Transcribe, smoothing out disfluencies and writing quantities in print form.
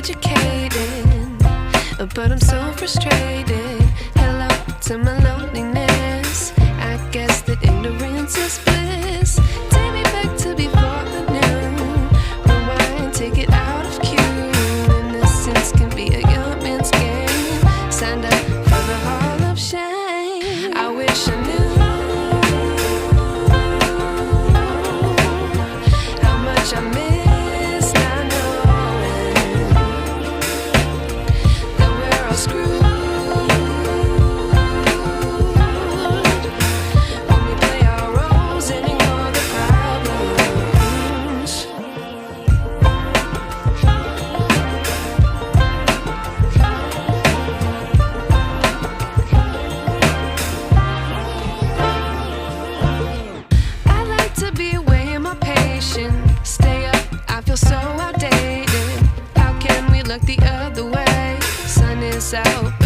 educated, but I'm so frustrated. Hello to my loneliness. I guess that ignorance is bliss. Take me back to before the noon. Rewind, take it out of cue. Innocence can be a young man's game. Signed up for the hall of shame. I wish I knew how much I miss. Stay up, I feel so outdated. How can we look the other way? Sun is out.